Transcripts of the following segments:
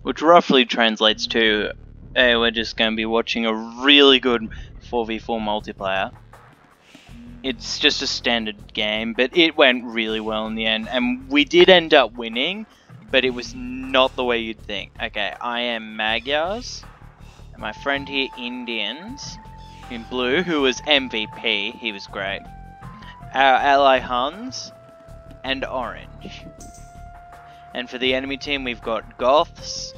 which roughly translates to, hey, we're just going to be watching a really good 4v4 multiplayer. It's just a standard game, but it went really well in the end, and we did end up winning, but it was not the way you'd think. Okay, I am Magyars, and my friend here, Indians, in blue, who was MVP, he was great. Our ally Huns, and orange. And for the enemy team, we've got Goths,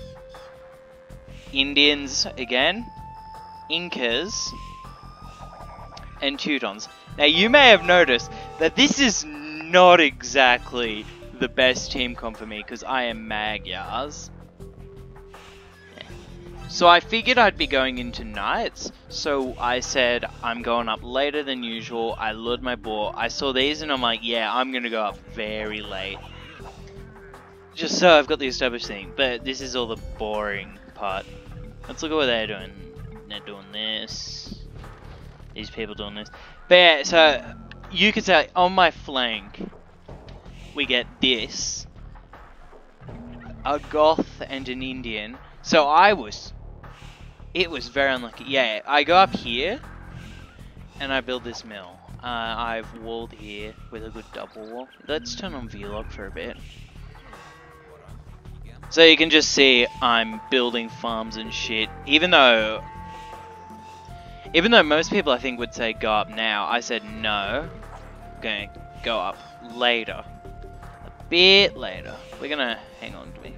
Indians again, Incas, and Teutons. Now you may have noticed that this is not exactly the best team comp for me because I am Magyars. So I figured I'd be going into knights, so I said I'm going up later than usual. I lured my boar, I saw these and I'm like, yeah, I'm gonna go up very late. Just so I've got the established thing, but this is all the boring part. Let's look at what they're doing. They're doing this. These people doing this. But yeah, so you could say on my flank we get this, a Goth and an Indian. So it was very unlucky. Yeah, I go up here and I build this mill. I've walled here with a good double wall. Let's turn on vlog for a bit. So you can just see I'm building farms and shit. Even though most people I think would say go up now, I said no. I'm gonna go up later. A bit later. We're gonna hang on to me.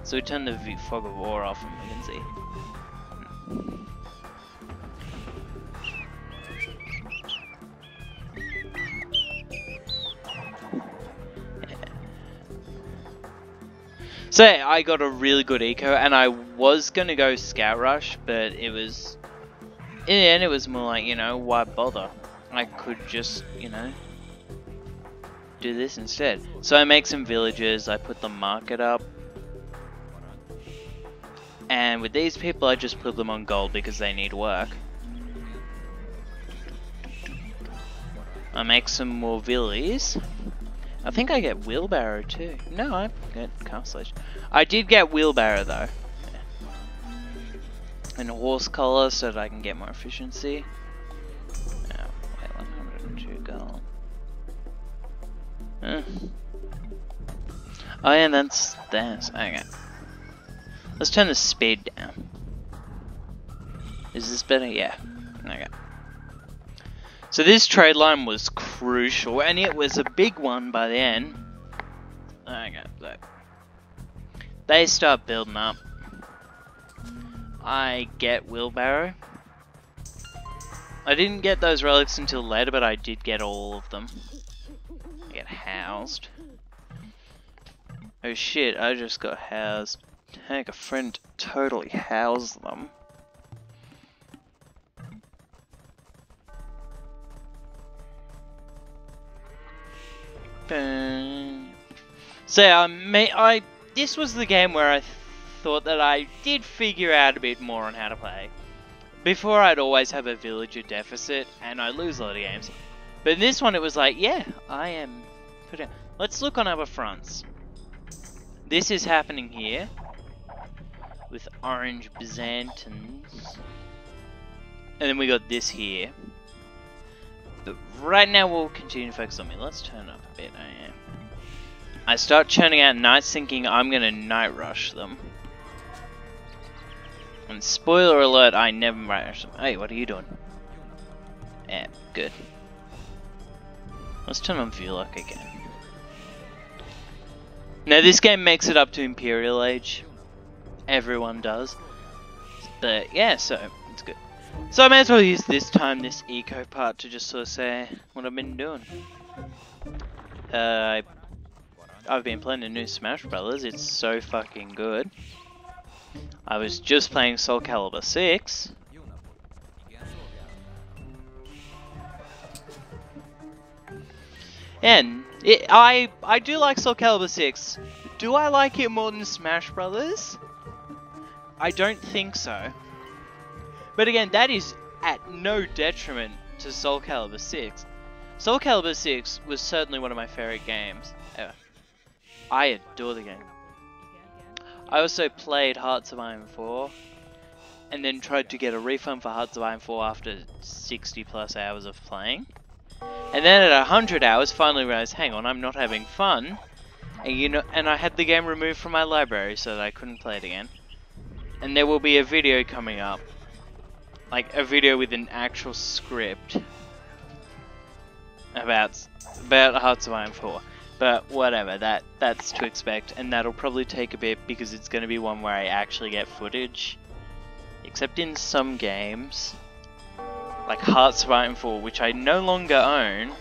So we turn the fog of war off and we can see. So yeah, I got a really good eco, and I was gonna go scout rush, but it was, in the end, it was more like, you know, why bother? I could just, you know, do this instead. So I make some villages, I put the market up, and with these people I just put them on gold because they need work. I make some more villies. I think I get wheelbarrow too. No, I get castlage. I did get wheelbarrow though. Yeah. And horse collar so that I can get more efficiency. Oh, wait, 102 gold. Oh yeah, that's this. Okay. Let's turn the speed down. Is this better? Yeah. Okay. So this trade line was crucial, and it was a big one by the end. Okay, so they start building up. I get wheelbarrow. I didn't get those relics until later, but I did get all of them. I get housed. Oh shit, I just got housed. Heck, a friend totally housed them. So this was the game where I thought that I did figure out a bit more on how to play. Before I'd always have a villager deficit and I lose a lot of games. But in this one it was like, yeah, I am putting. Let's look on other fronts. This is happening here with orange Byzantines. And then we got this here. But right now we'll continue to focus on me. Let's turn up a bit. I start churning out knights thinking I'm gonna night rush them. And spoiler alert, I never night rush them. Hey, what are you doing? Yeah, good. Let's turn on Vlock again. Now this game makes it up to Imperial Age. Everyone does. But yeah, so it's good. So I may as well use this eco part to just sort of say what I've been doing. I've been playing the new Smash Brothers, it's so fucking good. I was just playing Soul Calibur 6. And I do like Soul Calibur 6. Do I like it more than Smash Brothers? I don't think so. But again, that is at no detriment to Soul Calibur 6. Soul Calibur 6 was certainly one of my favorite games ever. I adore the game. I also played Hearts of Iron 4, and then tried to get a refund for Hearts of Iron 4 after 60 plus hours of playing. And then at 100 hours, finally realized, hang on, I'm not having fun. And I had the game removed from my library so that I couldn't play it again. And there will be a video coming up, like a video with an actual script about Hearts of Iron 4. But whatever, that's to expect, and that'll probably take a bit because it's going to be one where I actually get footage. Except in some games, like Hearts of Iron 4, which I no longer own.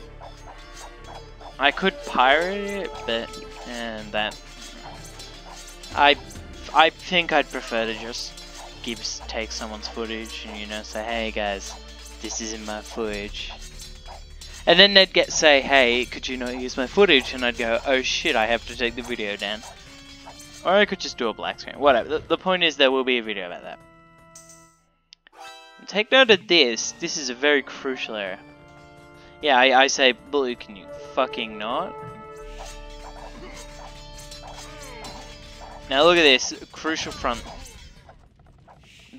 I could pirate it, but I think I'd prefer to just take someone's footage and, you know, say, hey guys, this isn't my footage. And then they'd say, hey, could you not use my footage? And I'd go, oh shit, I have to take the video down. Or I could just do a black screen, whatever. The point is there will be a video about that. Take note of this. This is a very crucial area. Yeah, I say, Blue, can you fucking not? Now look at this, crucial front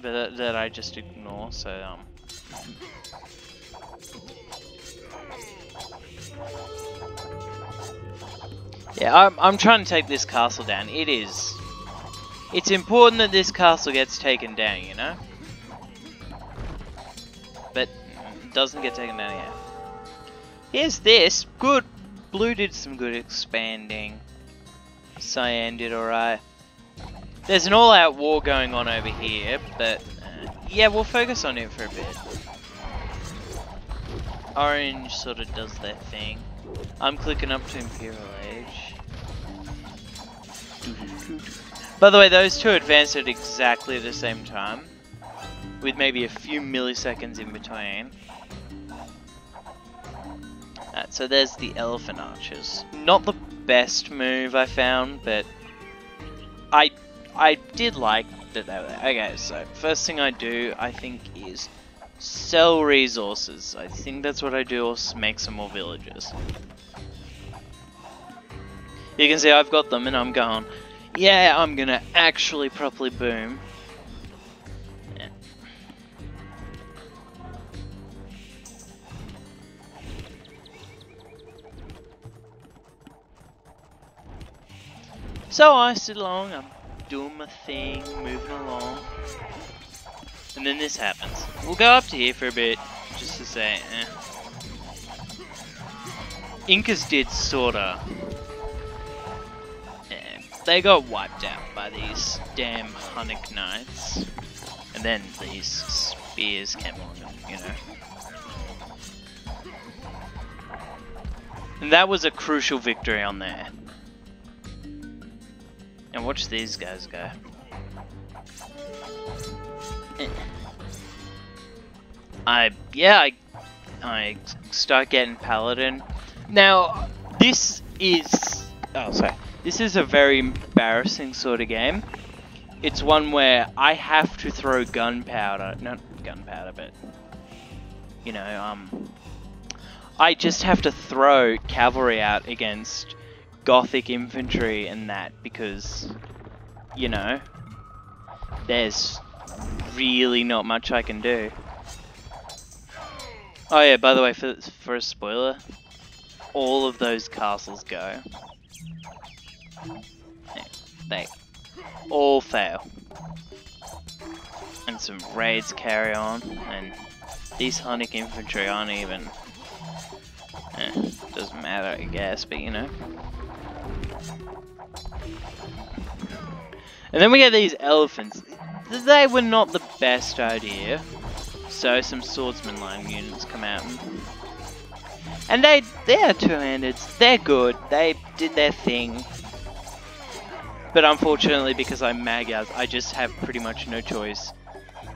that I just ignore. So yeah, I'm trying to take this castle down. It's important that this castle gets taken down, you know. But it doesn't get taken down yet. Here's this. Good. Blue did some good expanding. Cyan did alright. There's an all-out war going on over here, but yeah, we'll focus on it for a bit. Orange sort of does their thing. I'm clicking up to Imperial Age. By the way, those two advanced at exactly the same time, with maybe a few milliseconds in between. So there's the elephant archers. Not the best move I found, but I did like that they were there. Okay, so first thing I do, I think, is sell resources. I think that's what I do, or make some more villages. You can see I've got them and I'm going, yeah, I'm gonna actually properly boom. Yeah. So I sit along, I'm doing my thing, moving along. And then this happens. We'll go up to here for a bit, just to say, Incas did sorta. They got wiped out by these damn Hunnic Knights. And then these spears came on them, you know. And that was a crucial victory on there. And watch these guys go. I start getting Paladin. Now, this is a very embarrassing sort of game. It's one where I have to throw gunpowder, not gunpowder, but you know, I just have to throw cavalry out against Gothic infantry and that because, you know, there's really not much I can do. Oh yeah, by the way, for a spoiler, all of those castles go. They all fail. And some raids carry on, and these Hunnic infantry aren't even... doesn't matter, I guess, but you know. And then we get these elephants. They were not the best idea. So some swordsman line units come out. And they are two-handeds. They're good. They did their thing. But unfortunately, because I'm Magyars, I just have pretty much no choice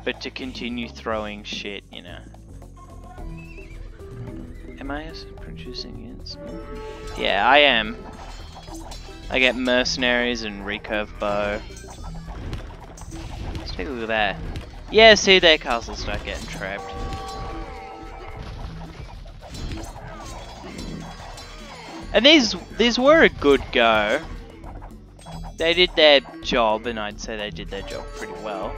but to continue throwing shit, you know. Am I producing units? Yeah, I am. I get mercenaries and recurve bow. Let's take a look at that. Yeah, see, their castles start getting trapped. And these were a good go. They did their job, and I'd say they did their job pretty well.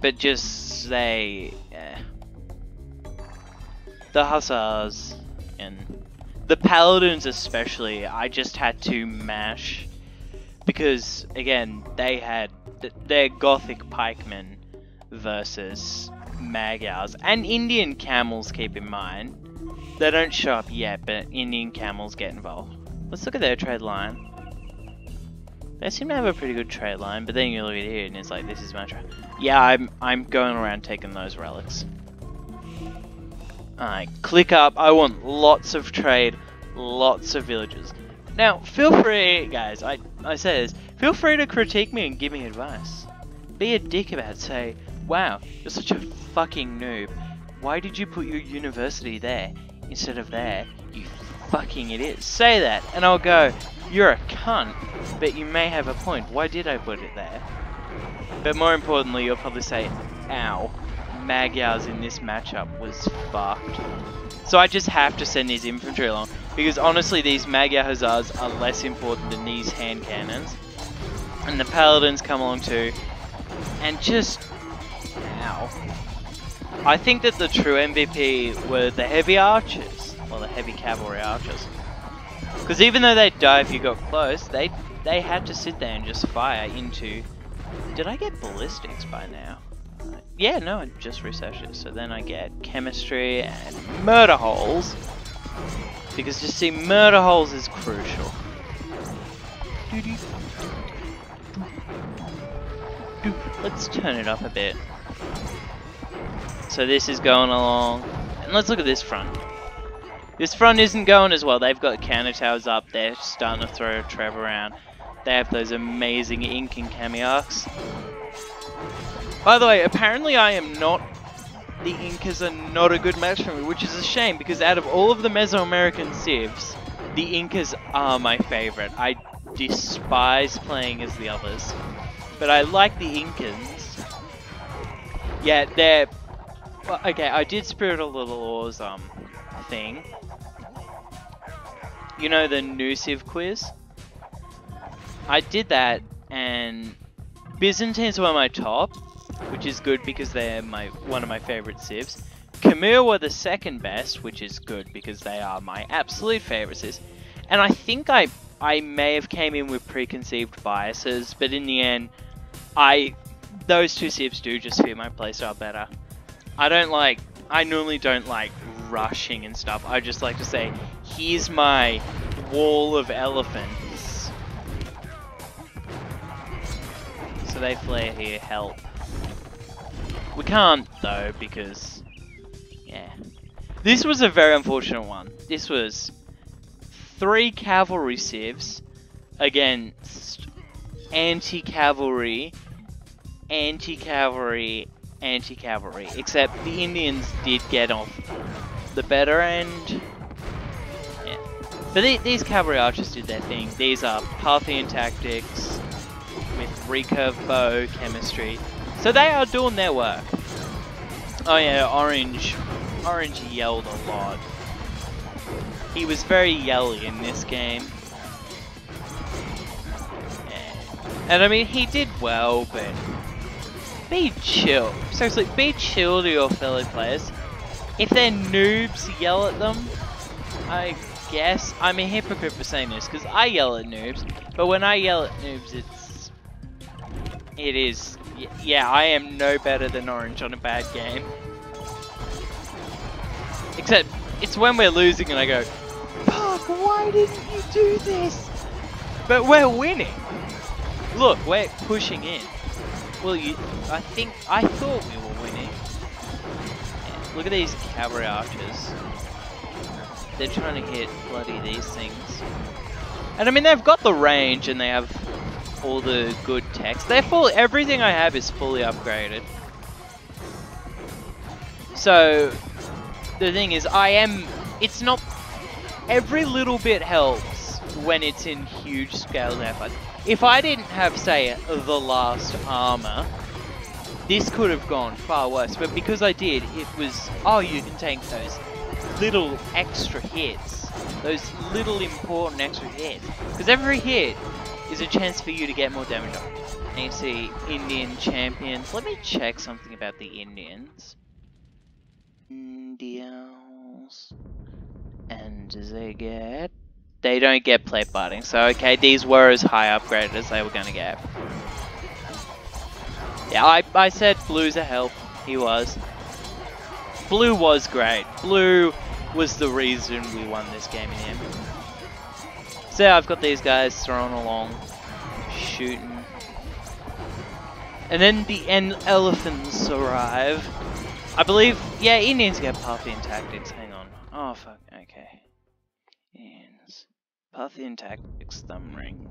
But just the Hussars and the Paladins especially, I just had to mash because again they had their Gothic pikemen versus Magyars and Indian camels. Keep in mind, they don't show up yet, but Indian camels get involved. Let's look at their trade line. They seem to have a pretty good trade line, but then you look at here and it's like, this is my trade. Yeah, I'm going around taking those relics. Alright, click up. I want lots of trade, lots of villages. Now, feel free, guys, I say this, feel free to critique me and give me advice. Be a dick about it. Say, wow, you're such a fucking noob. Why did you put your university there instead of there? You fucking idiot. Say that, and I'll go, you're a cunt, but you may have a point. Why did I put it there? But more importantly, you'll probably say, ow, Magyars in this matchup was fucked. So I just have to send these infantry along, because honestly these Magyar Hussars are less important than these hand cannons. And the Paladins come along too, and just, ow. I think that the true MVP were the heavy archers, or the heavy cavalry archers. Because even though they'd die if you got close, they had to sit there and just fire into... Did I get ballistics by now? Yeah, no, I just researched it. So then I get chemistry and murder holes. Because just see, murder holes is crucial. Let's turn it up a bit. So this is going along. And let's look at this front. This front isn't going as well. They've got counter towers up. They're starting to throw a Trev around. They have those amazing ink and Camiarchs. By the way, apparently I am not... The Incas are not a good match for me, which is a shame, because out of all of the Mesoamerican civs, the Incas are my favorite. I despise playing as the others. But I like the Incans. Yeah, they're... Well, okay, I did Spirit of the Laws thing. You know, the new civ quiz? I did that, and Byzantines were my top, which is good because they're one of my favorite civs. Khmer were the second best, which is good because they are my absolute favorite civs. And I think I may have came in with preconceived biases, but in the end, those two civs do just fit my playstyle better. I normally don't like rushing and stuff. I just like to say, here's my wall of elephants. So they flare here, help. We can't though, because, yeah. This was a very unfortunate one. This was 3 cavalry civs against anti-cavalry, anti-cavalry, anti-cavalry. Except the Indians did get off the better end. Yeah. But these cavalry archers did their thing. These are Parthian tactics with recurve bow chemistry. So they are doing their work. Oh yeah, Orange yelled a lot. He was very yelly in this game. Yeah. And I mean, he did well, but be chill. Seriously, be chill to your fellow players. If they're noobs, yell at them. I guess I'm a hypocrite for saying this, because I yell at noobs. But when I yell at noobs, it is... Yeah, I am no better than Orange on a bad game. Except, it's when we're losing and I go, fuck, why didn't you do this? But we're winning. Look, we're pushing in. Well, I thought we were winning. Yeah, look at these cavalry archers. They're trying to hit bloody these things. And I mean, they've got the range and they have all the good text. Everything I have is fully upgraded. So the thing is, it's not, every little bit helps when it's in huge scale effort. If I didn't have, say, the last armor, this could have gone far worse. But because I did, it was, oh, you can take those little extra hits. those little important extra hits. Because every hit is a chance for you to get more damage on. And you see Indian champions. Let me check something about the Indians. Indians. And they don't get plate butting. So okay, these were as high upgraded as they were gonna get. Yeah, I said Blue's a help. He was. Blue was great. Blue was the reason we won this game in the end. So yeah, I've got these guys thrown along, shooting. And then the elephants arrive. I believe, yeah, Indians get Parthian tactics. Hang on. Oh, fuck, okay. Indians. Parthian tactics, thumb ring.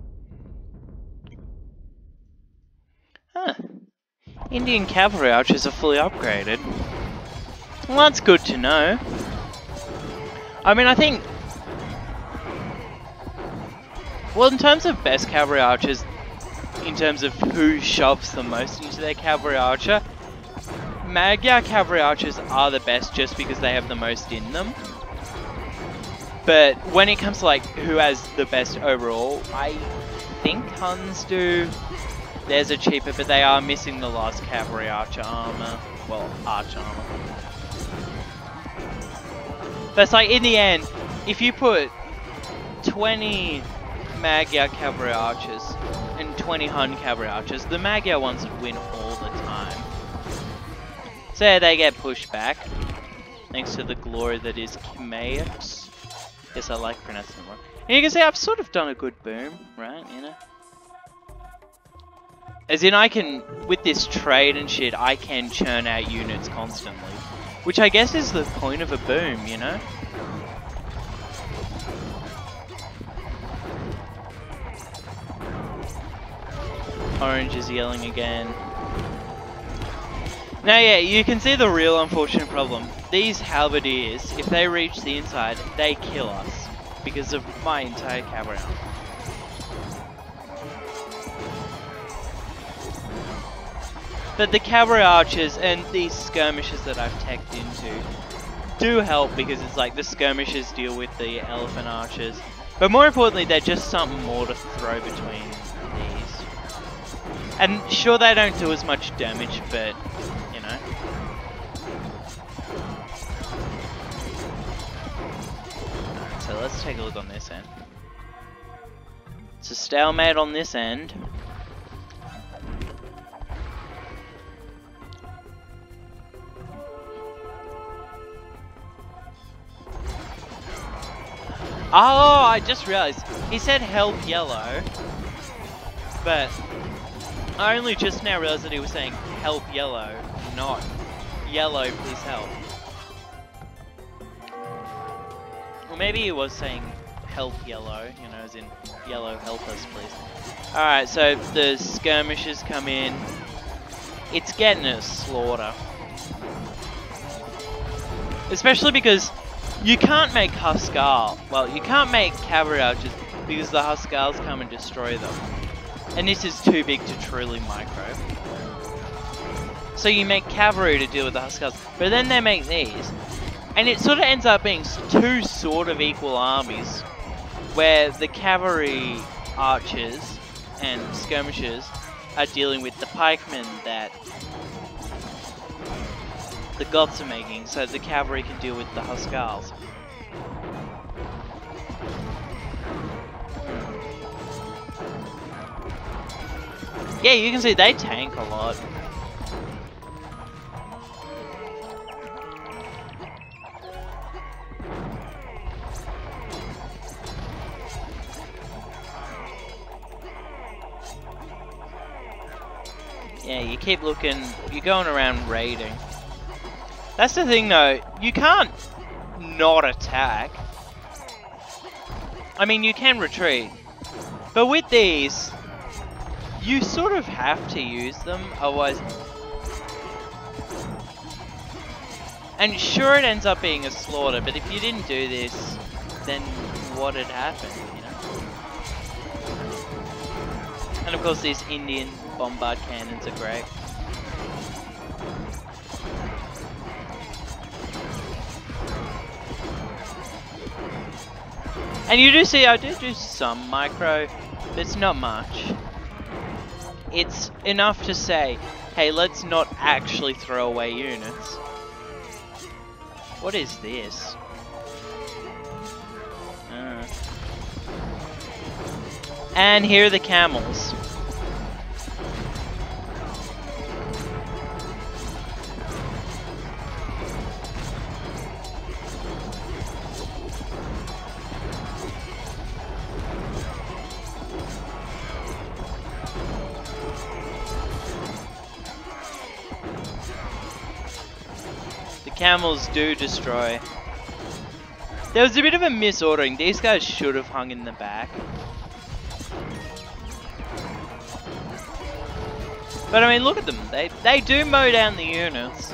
Huh. Indian cavalry archers are fully upgraded. Well, that's good to know. I mean, I think... Well, in terms of best cavalry archers, in terms of who shoves the most into their cavalry archer, Magyar cavalry archers are the best just because they have the most in them. But when it comes to like who has the best overall, I think Huns do. Theirs are cheaper, but they are missing the last cavalry archer armor. Well, arch armor. But it's like in the end, if you put 20 Magyar cavalry archers and 20 Hun cavalry archers, the Magyar ones would win all the time. So yeah, they get pushed back, thanks to the glory that is CIVS. Yes, I like pronouncing it wrong. And you can see I've sort of done a good boom, right, you know? As in I can, with this trade and shit, I can churn out units constantly. Which I guess is the point of a boom, you know? Orange is yelling again. Now yeah, you can see the real unfortunate problem. These halberdiers, if they reach the inside, they kill us. Because of my entire cavalry armor. But the cavalry archers and these skirmishers that I've teched into do help because it's like the skirmishers deal with the elephant archers. But more importantly, they're just something more to throw between these. And sure, they don't do as much damage, but, you know. Alright, so let's take a look on this end. It's a stalemate on this end. Oh, I just realized. He said help yellow. But I only just now realized that he was saying help yellow, not yellow please help. Or maybe he was saying help yellow, you know, as in yellow help us please. Alright, so the skirmishers come in. It's getting a slaughter. Especially because you can't make Huskar, well, you can't make cavalry archers because the Huskars come and destroy them. And this is too big to truly micro. So you make cavalry to deal with the Huskars, but then they make these. And it sort of ends up being two sort of equal armies, where the cavalry archers and skirmishers are dealing with the pikemen that the Goths are making, so the cavalry can deal with the Huskars. Yeah, you can see they tank a lot. Yeah, you keep looking, you're going around raiding. That's the thing though, you can't not attack. I mean, you can retreat. But with these, you sort of have to use them, otherwise... And sure, it ends up being a slaughter, but if you didn't do this, then what had happened, you know? And of course these Indian bombard cannons are great. And you do see, I do some micro, but it's not much. It's enough to say, hey, let's not actually throw away units. What is this? And here are the camels. The camels do destroy. There was a bit of a misordering. These guys should have hung in the back. But I mean, look at them. They do mow down the units.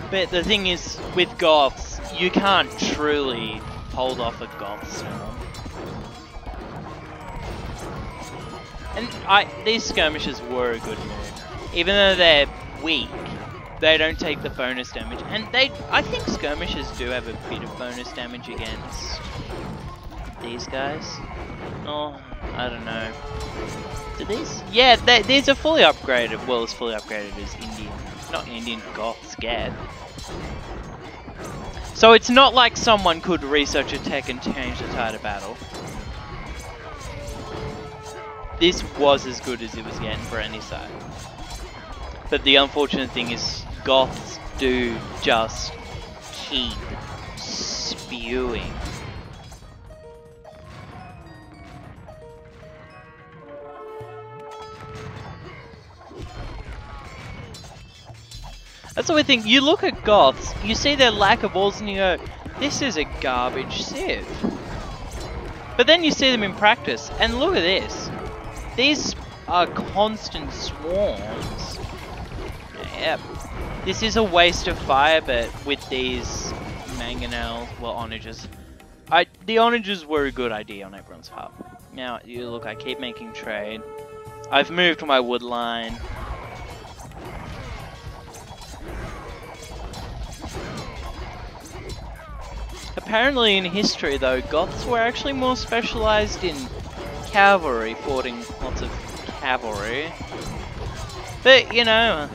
But the thing is, with Goths, you can't truly hold off a Goth storm. And these skirmishers were a good move. Even though they're weak, they don't take the bonus damage. And I think skirmishers do have a bit of bonus damage against these guys. Oh, I don't know. Do these? Yeah, these are fully upgraded. Well, as fully upgraded as Indian, not Indian Goths get. So it's not like someone could research a tech and change the tide of battle. This was as good as it was getting for any side. But the unfortunate thing is, Goths do just keep spewing. That's the weird thing. You look at Goths, you see their lack of walls, and you go, this is a garbage civ. But then you see them in practice, and look at this. These are constant swarms. Yep. This is a waste of fire, but with these mangonels, well, onagers. The onagers were a good idea on everyone's part. Now, you look, I keep making trade. I've moved my wood line. Apparently in history though, Goths were actually more specialized in cavalry, fording lots of cavalry. But, you know,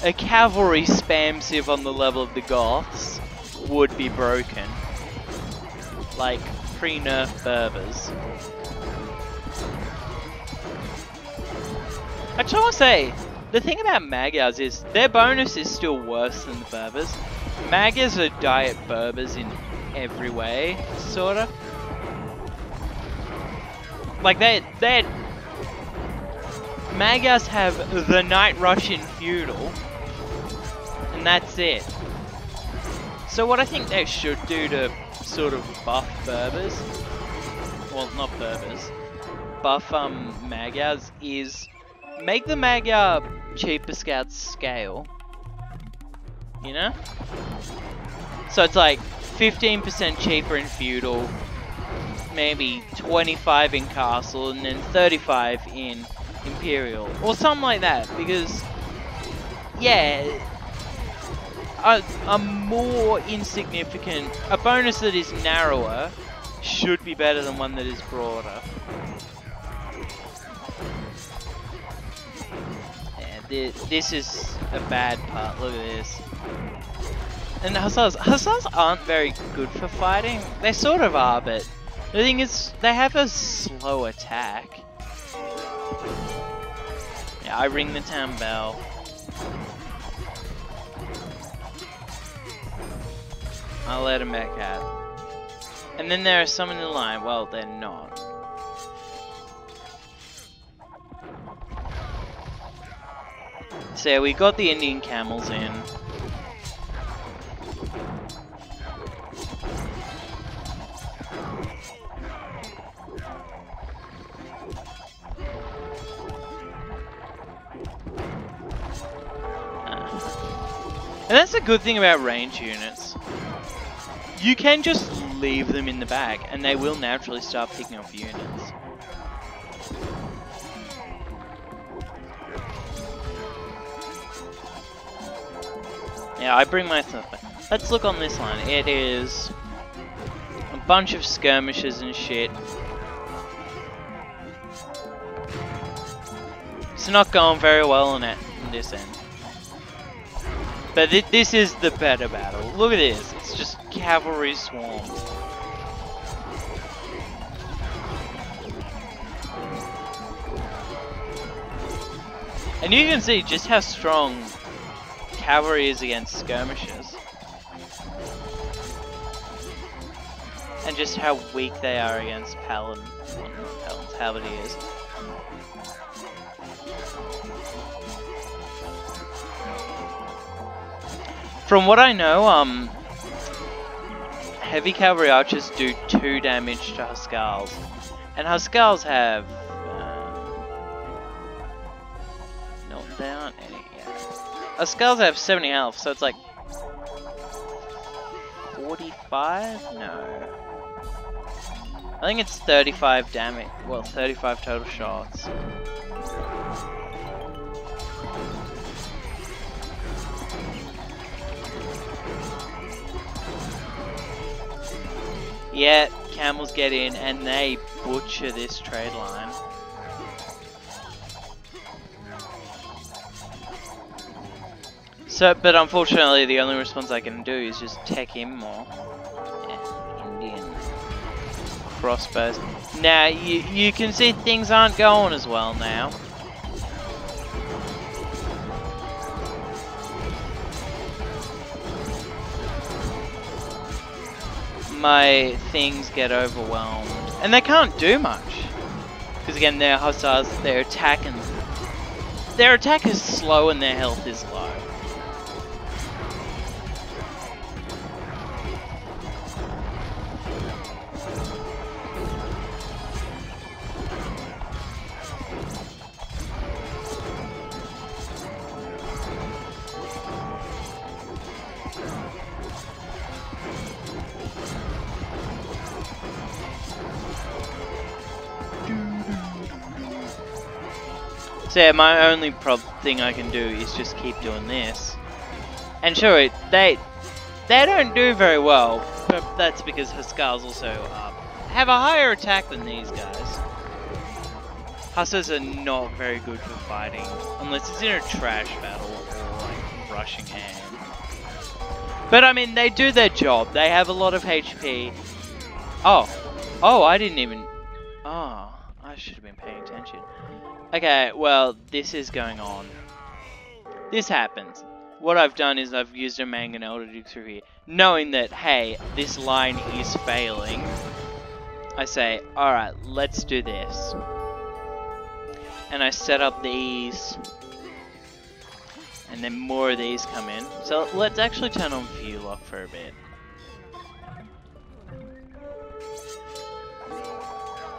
a cavalry spam civ on the level of the Goths would be broken. Like, pre-nerf Berbers. Actually, I want to say, the thing about Magyars is, their bonus is still worse than the Berbers. Magyars are diet Berbers in every way, sorta. Like, Magyars have the Night Russian Feudal, and that's it. So what I think they should do to sort of buff Berbers, well, not Berbers, buff Magyars, is make the Magyar cheaper scouts scale. You know? So it's like 15% cheaper in Feudal, maybe 25 in Castle, and then 35 in Imperial, or something like that, because, yeah, a more insignificant, a bonus that is narrower should be better than one that is broader. Yeah, this is a bad part, look at this. And Hussars aren't very good for fighting. They sort of are, but the thing is, they have a slow attack. Yeah, I ring the town bell. I'll let them back out. And then there are some in the line. Well, they're not. So yeah, we got the Indian camels in. And that's the good thing about range units. You can just leave them in the back and they will naturally start picking off units. Yeah, I bring my stuff back. Let's look on this line. It is bunch of skirmishes and shit. It's not going very well on this end. But this is the better battle. Look at this. It's just cavalry swarms. And you can see just how strong cavalry is against skirmishers. And just how weak they are against paladins, halberdiers. From what I know, heavy cavalry archers do 2 damage to Huskars. And Huskars have... no, they aren't any yet. Huskars have 70 health, so it's like... 45? No. I think it's 35 damage. Well, 35 total shots. Yeah, camels get in and they butcher this trade line. So, but unfortunately the only response I can do is just tech him more. Yeah, Indian crossbows. Now, you can see things aren't going as well now. My things get overwhelmed. And they can't do much. Because again, they're hussars, their attack is slow and their health is low. So yeah, my only thing I can do is just keep doing this. And sure, they don't do very well, but that's because Huskars also have a higher attack than these guys. Hussars are not very good for fighting, unless it's in a trash battle or like rushing hand. But I mean, they do their job. They have a lot of HP. Oh, I didn't even... Oh, I should have been paying attention. Okay, well, this is going on. This happens. What I've done is I've used a mangonel to dig through here. Knowing that, hey, this line is failing, I say, alright, let's do this. And I set up these. And then more of these come in. So let's actually turn on view lock for a bit.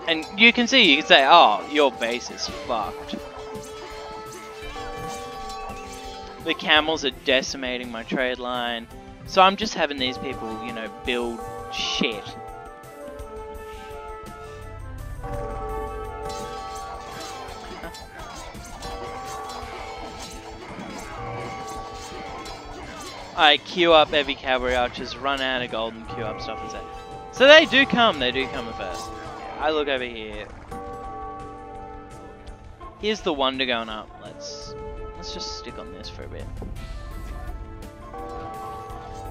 And you can see, you can say, oh, your base is fucked. The camels are decimating my trade line. So I'm just having these people, you know, build shit. I queue up heavy cavalry archers, run out of gold and queue up stuff and say. So they do come at first. I look over here. Here's the wonder going up. Let's just stick on this for a bit.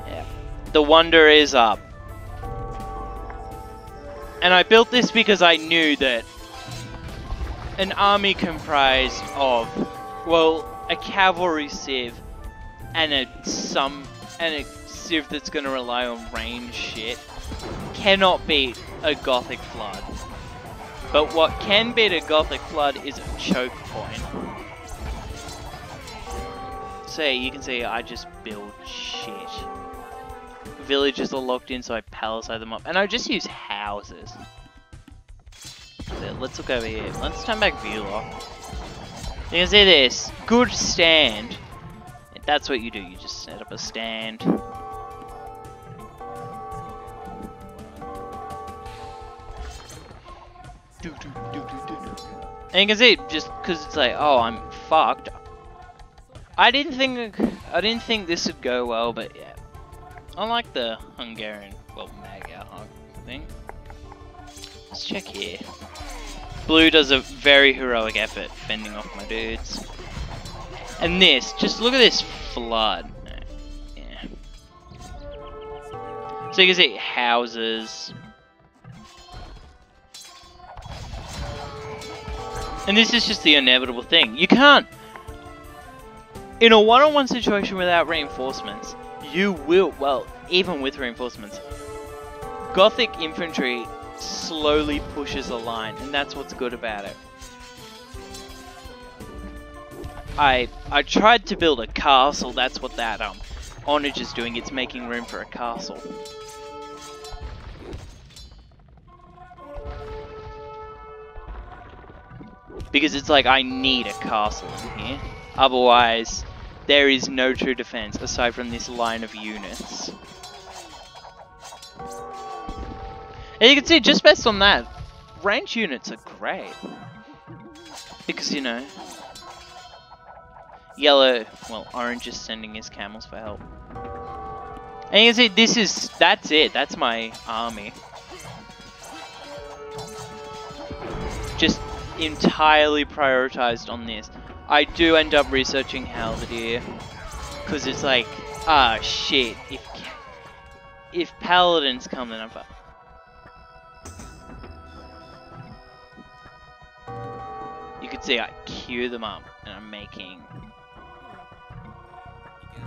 Yeah. The wonder is up. And I built this because I knew that an army comprised of, well, a cavalry civ and a civ that's gonna rely on range shit cannot beat a Gothic flood. But what can beat a Gothic flood is a choke point. So yeah, you can see I just build shit. Villages are locked in, so I palisade them up. And I just use houses. So let's look over here. Let's turn back view lock. You can see this. Good stand. That's what you do. You just set up a stand. And you can see, just because it's like, oh, I'm fucked. I didn't think this would go well, but yeah. I like the Hungarian, well, Magyar something. Let's check here. Blue does a very heroic effort fending off my dudes. And this, just look at this flood. Yeah. So you can see houses. And this is just the inevitable thing. You can't, in a one-on-one situation without reinforcements, you will, well, even with reinforcements, Gothic infantry slowly pushes a line, and that's what's good about it. I tried to build a castle, that's what that Onage is doing, it's making room for a castle. Because it's like, I need a castle in here. Otherwise, there is no true defense aside from this line of units. And you can see, just based on that, range units are great. Because, you know, yellow, well, orange is sending his camels for help. And you can see, that's it, that's my army. Just entirely prioritized on this. I do end up researching Halberdier, because it's like, ah, shit, if paladins come, then I'm fucked. You can see I queue them up, and I'm making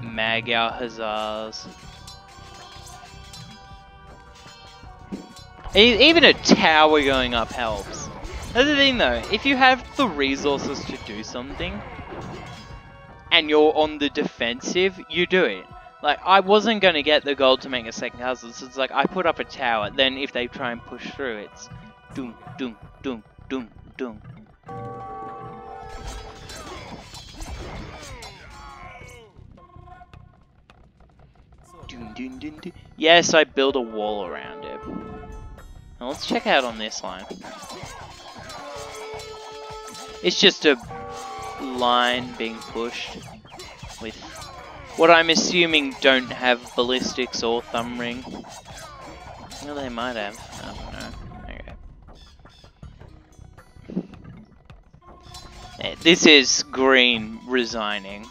Magyar Hussars. Even a tower going up helps. That's the thing though, if you have the resources to do something, and you're on the defensive, you do it. Like, I wasn't going to get the gold to make a second castle, so it's like, I put up a tower, then if they try and push through, it's doom, doom, doom, doom, doom. Doom, doom, doom, doom. Yes, I built a wall around it. Now let's check out on this line. It's just a line being pushed with what I'm assuming don't have ballistics or thumb ring. Well, they might have. I don't know. Okay. Yeah, this is green resigning.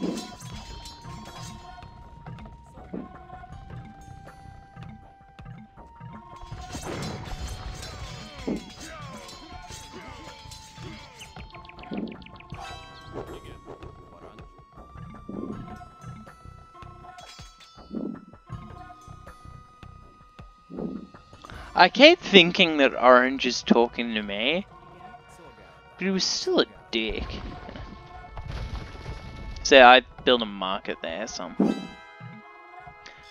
I keep thinking that Orange is talking to me, but he was still a dick. So I built a market there,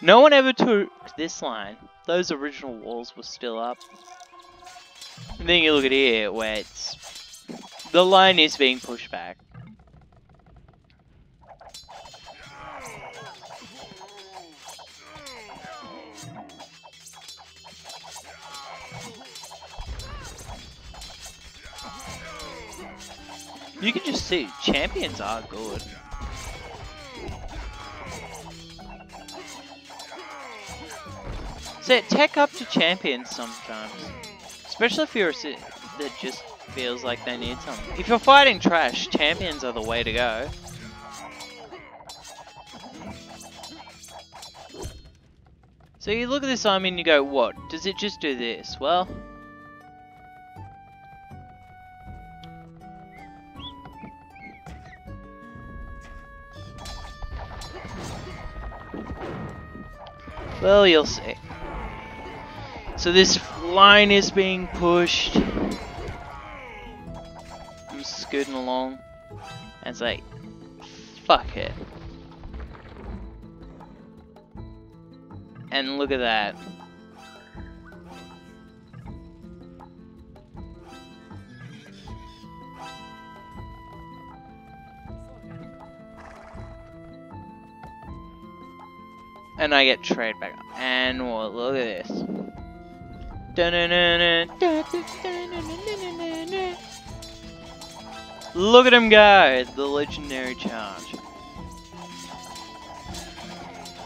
no one ever took this line. Those original walls were still up. And then you look at here, where the line is being pushed back. You can just see, champions are good. So tech up to champions sometimes. Especially if you're a city that just feels like they need something. If you're fighting trash, champions are the way to go. So you look at this army and you go, what? Does it just do this? Well, you'll see. So this line is being pushed. I'm scooting along. And it's like, fuck it. And look at that. And I get trade back. And well, look at this. Look at him go, the legendary charge.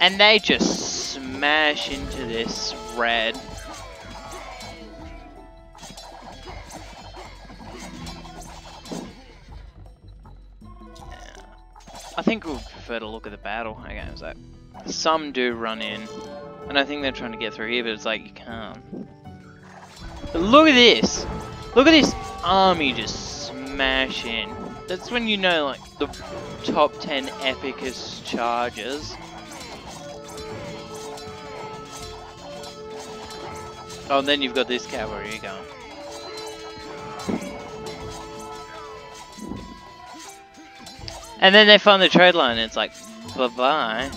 And they just smash into this red. I think we would prefer to look at the battle. Okay, it's like some do run in, and I think they're trying to get through here, but it's like you can't. But look at this! Look at this army just smash in. That's when you know, like, the top 10 epicest charges. Oh, and then you've got this cavalry going. And then they find the trade line and it's like, bye-bye.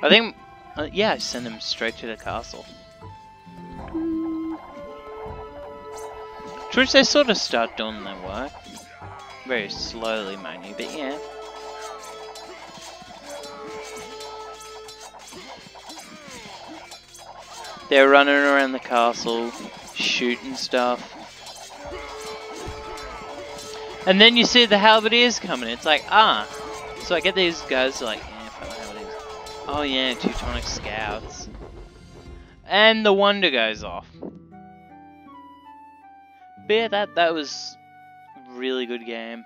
I think, yeah, I send them straight to the castle. To which they sort of start doing their work. Very slowly, mind you, but yeah. They're running around the castle, shooting stuff. And then you see the halberdiers coming. It's like, ah. So I get these guys like, yeah, fuck the halberdiers. Oh yeah, Teutonic scouts. And the wonder goes off. But yeah, that was a really good game.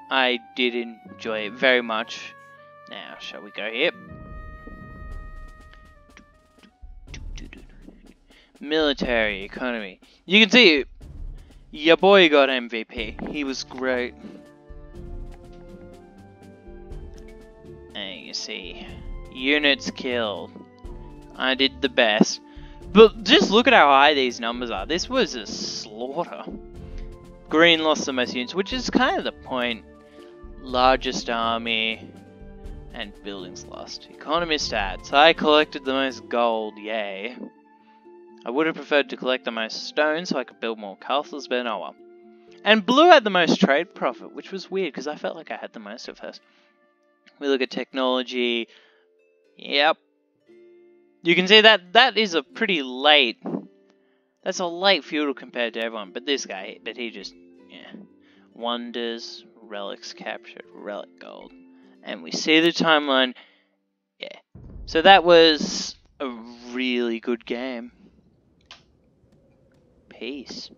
I did enjoy it very much. Now, shall we go here? Military economy. You can see your boy got MVP. He was great. And you see units killed. I did the best. But just look at how high these numbers are. This was a slaughter. Green lost the most units, which is kind of the point. Largest army and buildings lost. Economy stats. I collected the most gold, yay. I would have preferred to collect the most stone so I could build more castles, but oh well. And blue had the most trade profit, which was weird because I felt like I had the most of hers. We look at technology. Yep. You can see that is a pretty late. That's a late feudal compared to everyone, but this guy, he just, yeah. Wonders, relics captured, relic gold. And we see the timeline. Yeah. So that was a really good game. Peace.